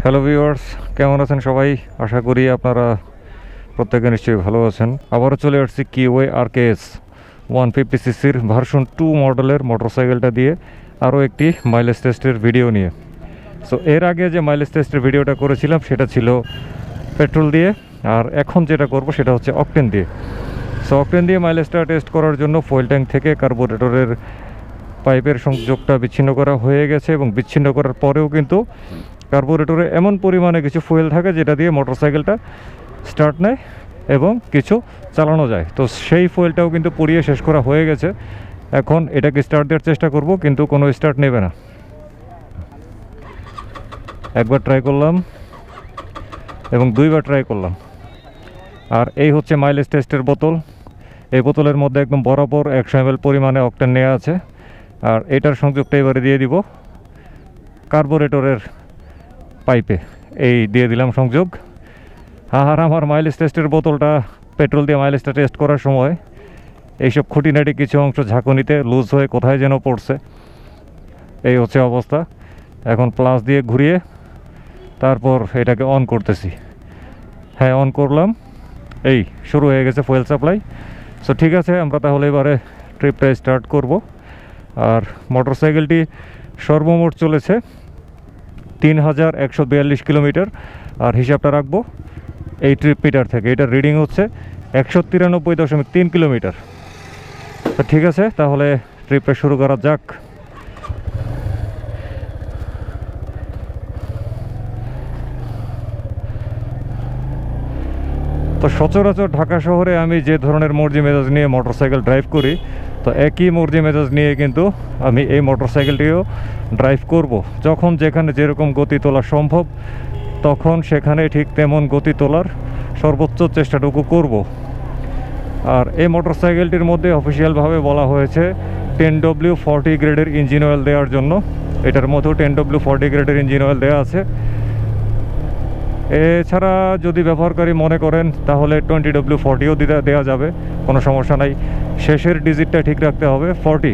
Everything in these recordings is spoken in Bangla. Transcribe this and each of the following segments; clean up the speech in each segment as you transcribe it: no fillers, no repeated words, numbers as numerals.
হ্যালো ভিউয়ার্স, কেমন আছেন সবাই? আশা করি আপনারা প্রত্যেকে নিশ্চয়ই ভালো আছেন। আবারও চলে আসছি Keeway RKS 150cc ভার্সন 2 মডেলের মোটরসাইকেলটা দিয়ে আরও একটি মাইলেজ টেস্টের ভিডিও নিয়ে। সো এর আগে যে মাইলেজ টেস্টের ভিডিওটা করেছিলাম সেটা ছিল পেট্রোল দিয়ে, আর এখন যেটা করব সেটা হচ্ছে অকটেন দিয়ে। সো অকটেন দিয়ে মাইলেজটা টেস্ট করার জন্য ফুয়েল ট্যাঙ্ক থেকে কার্বোরেটরের পাইপের সংযোগটা বিচ্ছিন্ন করা হয়ে গেছে, এবং বিচ্ছিন্ন করার পরেও কিন্তু কার্বোরেটরে এমন পরিমাণে কিছু ফুয়েল থাকে যেটা দিয়ে মোটরসাইকেলটা স্টার্ট নেয় এবং কিছু চালানো যায়। তো সেই ফুয়েলটাও কিন্তু পুড়িয়ে শেষ করা হয়ে গেছে। এখন এটাকে স্টার্ট দেওয়ার চেষ্টা করব, কিন্তু কোনো স্টার্ট নেবে না। একবার ট্রাই করলাম এবং দুইবার ট্রাই করলাম। আর এই হচ্ছে মাইলেজ টেস্টের বোতল। এই বোতলের মধ্যে একদম বরাবর 100 ml পরিমাণে অকটেন নেওয়া আছে। আর এটার সংযোগটা এবারে দিয়ে দিব কার্বোরেটরের পাইপে। এই দিয়ে দিলাম সংযোগ। আর আমার মাইলেজ টেস্টের বোতলটা পেট্রোল দিয়ে মাইলেজটা টেস্ট করার সময় এইসব খুঁটিনাটি কিছু অংশ ঝাঁকুনিতে লুজ হয়ে কোথায় যেন পড়ছে। এই হচ্ছে অবস্থা। এখন প্লাস দিয়ে ঘুরিয়ে তারপর এটাকে অন করতেছি। হ্যাঁ, অন করলাম। এই শুরু হয়ে গেছে ফুয়েল সাপ্লাই। সো ঠিক আছে, আমরা তাহলে এবারে ট্রিপটা স্টার্ট করব। আর মোটরসাইকেলটি সর্বমোট চলেছে 3142 কিলোমিটার। আর হিসাবটা রাখবো এই ট্রিপ মিটার থেকে। এটার রিডিং হচ্ছে 193.3 কিলোমিটার। তো ঠিক আছে, তাহলে ট্রিপটা শুরু করা যাক। তো সচরাচর ঢাকা শহরে আমি যে ধরনের মর্জি মেজাজ নিয়ে মোটরসাইকেল ড্রাইভ করি, তো একই মর্জি মেজাজ নিয়ে কিন্তু আমি এই মোটরসাইকেলটিও ড্রাইভ করব। যখন যেখানে যেরকম গতি তোলা সম্ভব তখন সেখানে ঠিক তেমন গতি তোলার সর্বোচ্চ চেষ্টাটুকু করব। আর এই মোটরসাইকেলটির মধ্যে অফিসিয়ালভাবে বলা হয়েছে 10W40 গ্রেডের ইঞ্জিন অয়েল দেওয়ার জন্য। এটার মধ্যেও 10W40 গ্রেডের ইঞ্জিন অয়েল দেওয়া আছে। এছাড়া যদি ব্যবহারকারী মনে করেন তাহলে 20W40ও দেওয়া যাবে, কোনো সমস্যা নাই। শেষের ডিজিটটা ঠিক রাখতে হবে 40।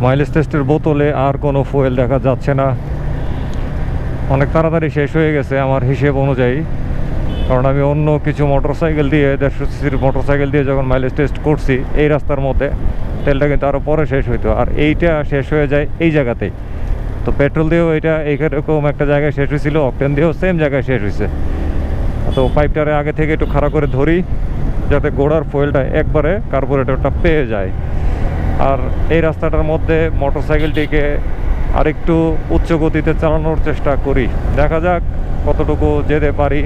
মাইলেজ টেস্টের বোতলে আর কোনো ফুয়েল দেখা যাচ্ছে না। অনেক তাড়াতাড়ি শেষ হয়ে গেছে আমার হিসেব অনুযায়ী, কারণ আমি অন্য কিছু মোটরসাইকেল দিয়ে 150cc মোটরসাইকেল দিয়ে যখন মাইলেজ টেস্ট করছি এই রাস্তার মধ্যে, তেলটা কিন্তু আরও পরে শেষ হইতো। আর এইটা শেষ হয়ে যায় এই জায়গাতেই। তো পেট্রোল দিয়েও এটা এইরকম একটা জায়গায় শেষ হয়েছিল, অকটেন দিয়েও সেম জায়গায় শেষ হয়েছে। তো পাইপটারে আগে থেকে একটু খাড়া করে ধরি যাতে গোড়ার ফুয়েলটা একবারে কার্বোরেটরটা পেয়ে যায়। আর এই রাস্তাটার মধ্যে মোটরসাইকেলটিকে আর একটু উচ্চ গতিতে চালানোর চেষ্টা করি, দেখা যাক কতটুকু যেতে পারি।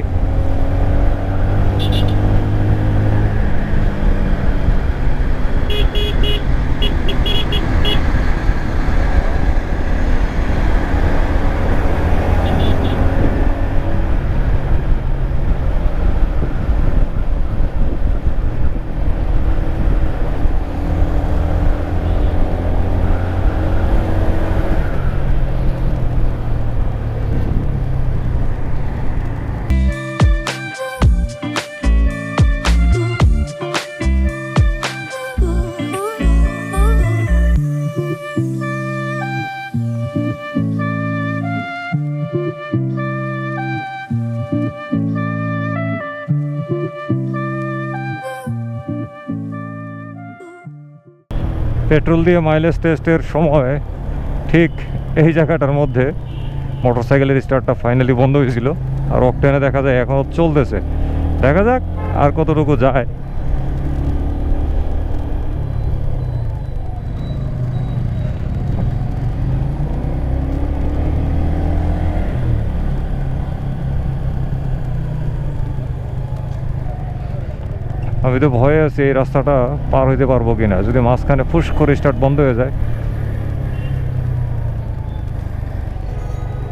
পেট্রোল দিয়ে মাইলেজ টেস্টের সময় ঠিক এই জায়গাটার মধ্যে মোটরসাইকেলের স্টার্টটা ফাইনালি বন্ধ হয়েছিল, আর অকটেনে দেখা যায় এখনও চলতেছে। দেখা যাক আর কতটুকু যায়। আমি তো ভয়ে আছি এই রাস্তাটা পার হইতে পারবো কিনা, যদি মাঝখানে ফুস করে স্টার্ট বন্ধ হয়ে যায়।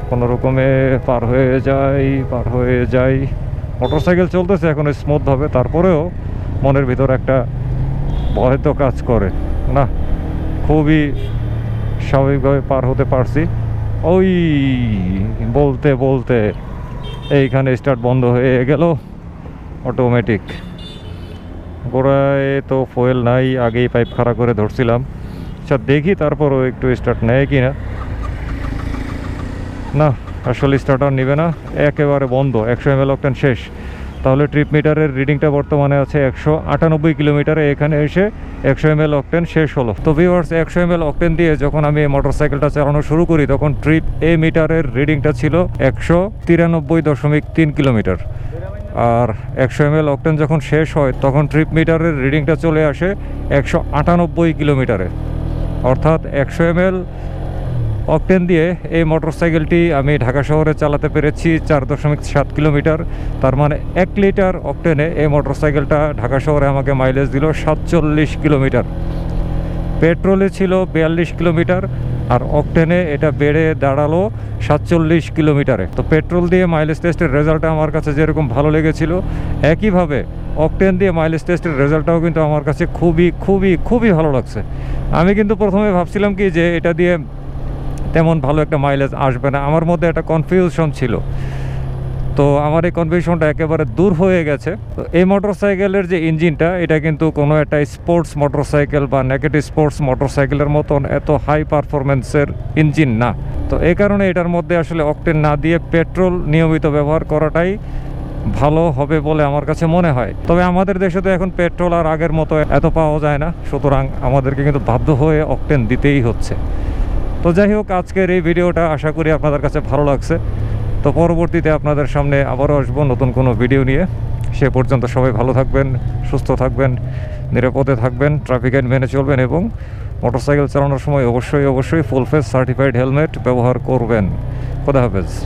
কোনো রকমে পার হয়ে যাই। মোটরসাইকেল চলতেছে এখন স্মুথভাবে, তারপরেও মনের ভিতর একটা ভয় তো কাজ করে না। খুবই স্বাভাবিকভাবে পার হতে পারছি। ওই বলতে বলতে এইখানে স্টার্ট বন্ধ হয়ে গেল অটোমেটিক। গোড়ায় তো ফুয়েল নাই, আগেই পাইপ খাড়া করে ধরছিলাম। আচ্ছা দেখি তারপরও একটু স্টার্ট নেয় কি না। না, আসলে স্টার্টার নেবে না, একেবারে বন্ধ। 100 ml অকটেন শেষ। তাহলে ট্রিপ মিটারের রিডিংটা বর্তমানে আছে 198 কিলোমিটারে। এখানে এসে 100 ml অকটেন শেষ হলো। তো ভিউয়ার্স, 100 ml অকটেন দিয়ে যখন আমি মোটরসাইকেলটা চালানো শুরু করি তখন ট্রিপ এ মিটারের রিডিংটা ছিল 193.3 কিলোমিটার। আর 100 ml অকটেন যখন শেষ হয় তখন ট্রিপ মিটারের রিডিংটা চলে আসে 198 কিলোমিটারে। অর্থাৎ 100 ml অকটেন দিয়ে এই মোটরসাইকেলটি আমি ঢাকা শহরে চালাতে পেরেছি 4.7 কিলোমিটার। তার মানে 1 লিটার অকটেনে এই মোটরসাইকেলটা ঢাকা শহরে আমাকে মাইলেজ দিল 47 কিলোমিটার। পেট্রোলে ছিল 42 কিলোমিটার, আর অকটেনে এটা বেড়ে দাঁড়ালো 47 কিলোমিটারে। তো পেট্রোল দিয়ে মাইলেজ টেস্টের রেজাল্টটা আমার কাছে যেরকম ভালো লেগেছিল, একইভাবে অকটেন দিয়ে মাইলেজ টেস্টের রেজাল্টটাও কিন্তু আমার কাছে খুবই খুবই খুবই ভালো লাগছে। আমি কিন্তু প্রথমে ভাবছিলাম কি যে এটা দিয়ে তেমন ভালো একটা মাইলেজ আসবে না, আমার মধ্যে একটা কনফিউশন ছিল। তো আমার এই কনফিউশনটা একেবারে দূর হয়ে গেছে। তো এই মোটরসাইকেলের যে ইঞ্জিনটা, এটা কিন্তু কোনো একটা স্পোর্টস মোটরসাইকেল বা নেগেটিভ স্পোর্টস মোটরসাইকেলের মতন এত হাই পারফরমেন্সের ইঞ্জিন না। তো এই কারণে এটার মধ্যে আসলে অকটেন না দিয়ে পেট্রোল নিয়মিত ব্যবহার করাটাই ভালো হবে বলে আমার কাছে মনে হয়। তবে আমাদের দেশে তো এখন পেট্রোল আর আগের মতো এত পাওয়া যায় না, সুতরাং আমাদেরকে কিন্তু বাধ্য হয়ে অকটেন দিতেই হচ্ছে। তো যাই হোক, আজকের এই ভিডিওটা আশা করি আপনাদের কাছে ভালো লাগছে। তো পরবর্তীতে আপনাদের সামনে আবারও আসবো নতুন কোনো ভিডিও নিয়ে। সে পর্যন্ত সবাই ভালো থাকবেন, সুস্থ থাকবেন, নিরাপদে থাকবেন, ট্রাফিক আইন মেনে চলবেন এবং মোটরসাইকেল চালানোর সময় অবশ্যই ফুল ফেস সার্টিফাইড হেলমেট ব্যবহার করবেন। খোদা হাফেজ।